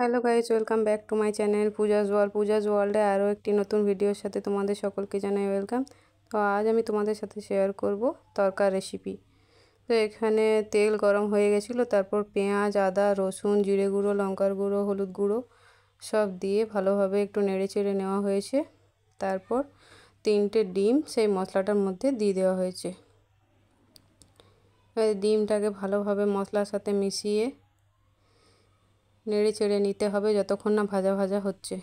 Hello guys, welcome back to my channel Pooja's ওয়ার্ল্ডে আরও একটি নতুন ভিডিওর সাথে তোমাদের সকলকে জানাই ওয়েলকাম। তো আজ আমি তোমাদের সাথে শেয়ার করব তরকার রেসিপি। তো এখানে তেল গরম হয়ে গেছিলো, তারপর পেঁয়াজ, আদা, রসুন, জিরে গুঁড়ো, লঙ্কার গুঁড়ো, হলুদ গুঁড়ো সব দিয়ে ভালোভাবে একটু নেড়ে চেড়ে নেওয়া হয়েছে। তারপর 3টে ডিম সেই মশলাটার মধ্যে দিয়ে দেওয়া হয়েছে। ডিমটাকে ভালোভাবে মশলার সাথে মিশিয়ে নেড়ে চেড়ে নিতে হবে যতক্ষণ না ভাজা ভাজা হচ্ছে।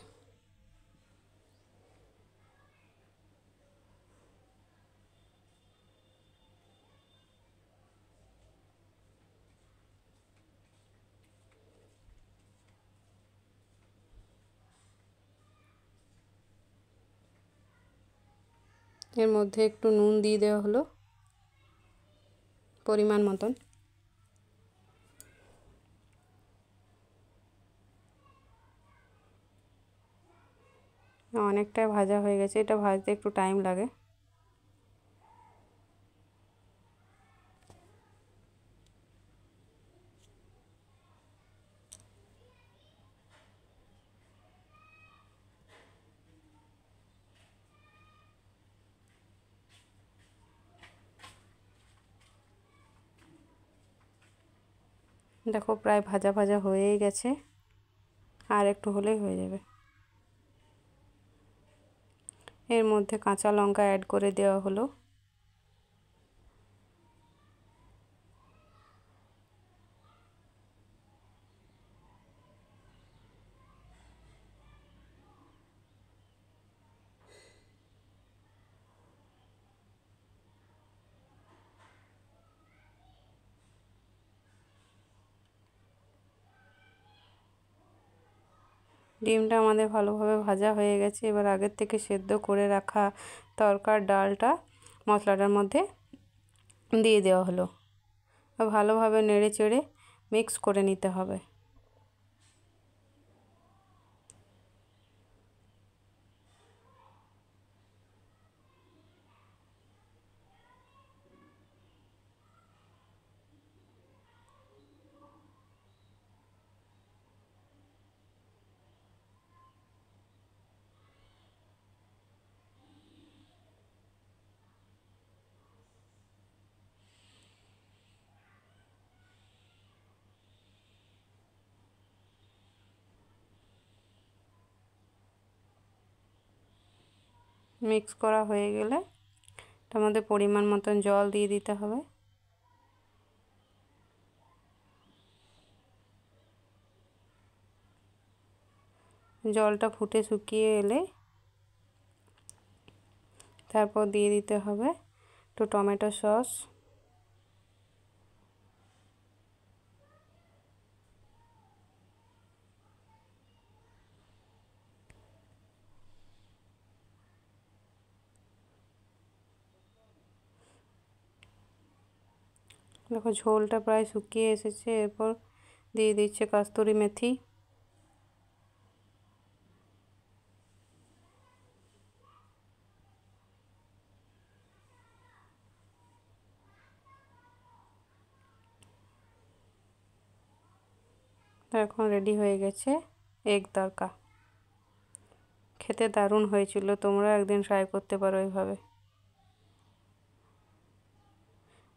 এর মধ্যে একটু নুন দিয়ে দেওয়া হলো পরিমাণ মতন। অনেকটাই ভাজা হয়ে গেছে, এটা ভাজতে একটু টাইম লাগে। দেখো প্রায় ভাজা ভাজা হয়েই গেছে, আর একটু হলেই হয়ে যাবে। এর মধ্যে কাঁচা লঙ্কা অ্যাড করে দেওয়া হলো। ডিমটা আমাদের ভালোভাবে ভাজা হয়ে গেছে। এবার আগের থেকে সেদ্ধ করে রাখা তরকার ডালটা মশলাটার মধ্যে দিয়ে দেওয়া হলো। ভালোভাবে নেড়ে চেড়ে মিক্স করে নিতে হবে। মিক্স করা হয়ে গেলে তার মধ্যে পরিমাণ মতন জল দিয়ে দিতে হবে। জলটা ফুটে শুকিয়ে এলে তারপর দিয়ে দিতে হবে একটু টমেটো সস, দেখো ঝোলটা প্রায় শুকিয়ে এসেছে। এরপর দিয়ে দিচ্ছে কস্তুরি মেথি, এখন রেডি হয়ে গেছে এগ তরকা। খেতে দারুণ হয়েছিল, তোমরা একদিন ট্রাই করতে পারো এইভাবে।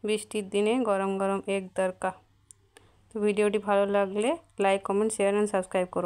বৃষ্টির দিনে গরম গরম এগ তরকা। তো ভিডিওটি ভালো লাগলে like, comment, share and subscribe করো।